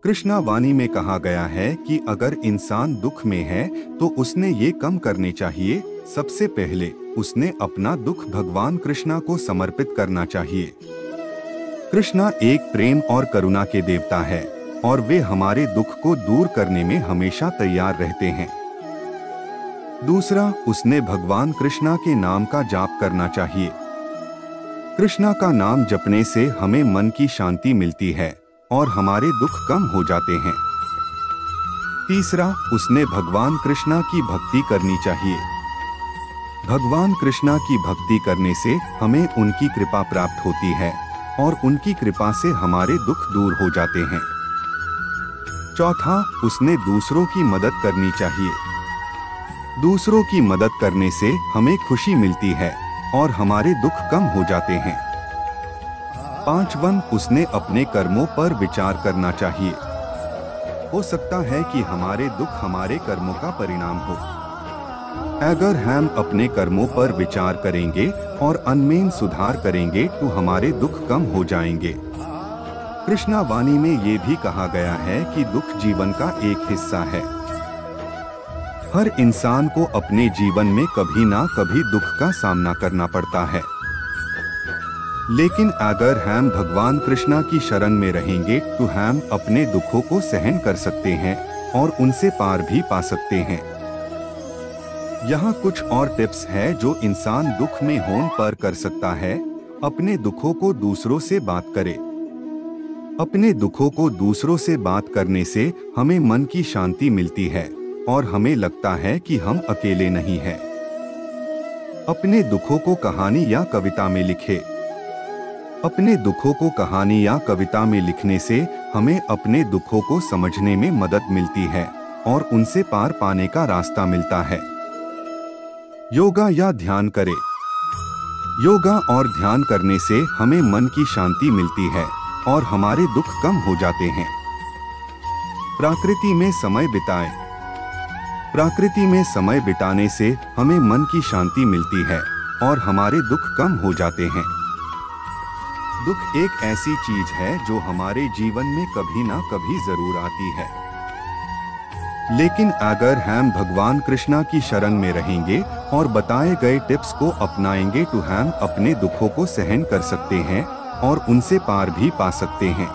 कृष्णा वाणी में कहा गया है कि अगर इंसान दुख में है तो उसने ये कम करने चाहिए। सबसे पहले उसने अपना दुख भगवान कृष्णा को समर्पित करना चाहिए। कृष्णा एक प्रेम और करुणा के देवता है और वे हमारे दुख को दूर करने में हमेशा तैयार रहते हैं। दूसरा, उसने भगवान कृष्णा के नाम का जाप करना चाहिए। कृष्णा का नाम जपने से हमें मन की शांति मिलती है और हमारे दुख कम हो जाते हैं। तीसरा, उसने भगवान कृष्णा की भक्ति करनी चाहिए। भगवान कृष्णा की भक्ति करने से हमें उनकी कृपा प्राप्त होती है और उनकी कृपा से हमारे दुख दूर हो जाते हैं। चौथा, उसने दूसरों की मदद करनी चाहिए। दूसरों की मदद करने से हमें खुशी मिलती है और हमारे दुख कम हो जाते हैं। पांचवां, उसने अपने कर्मों पर विचार करना चाहिए। हो सकता है कि हमारे दुख हमारे कर्मों का परिणाम हो। अगर हम अपने कर्मों पर विचार करेंगे और अनमेन सुधार करेंगे तो हमारे दुख कम हो जाएंगे। कृष्णा वाणी में ये भी कहा गया है कि दुख जीवन का एक हिस्सा है। हर इंसान को अपने जीवन में कभी ना कभी दुख का सामना करना पड़ता है, लेकिन अगर हम भगवान कृष्णा की शरण में रहेंगे तो हम अपने दुखों को सहन कर सकते हैं और उनसे पार भी पा सकते हैं। यहाँ कुछ और टिप्स है जो इंसान दुख में होने पर कर सकता है। अपने दुखों को दूसरों से बात करें। अपने दुखों को दूसरों से बात करने से हमें मन की शांति मिलती है और हमें लगता है कि हम अकेले नहीं हैं। अपने दुखों को कहानी या कविता में लिखें। अपने दुखों को कहानी या कविता में लिखने से हमें अपने दुखों को समझने में मदद मिलती है और उनसे पार पाने का रास्ता मिलता है। योगा या ध्यान करें। योगा और ध्यान करने से हमें मन की शांति मिलती है और हमारे दुख कम हो जाते हैं। प्रकृति में समय बिताएं। प्रकृति में समय बिताने से हमें मन की शांति मिलती है और हमारे दुख कम हो जाते हैं। दुख एक ऐसी चीज है जो हमारे जीवन में कभी ना कभी जरूर आती है, लेकिन अगर हम भगवान कृष्णा की शरण में रहेंगे और बताए गए टिप्स को अपनाएंगे तो हम अपने दुखों को सहन कर सकते हैं और उनसे पार भी पा सकते हैं।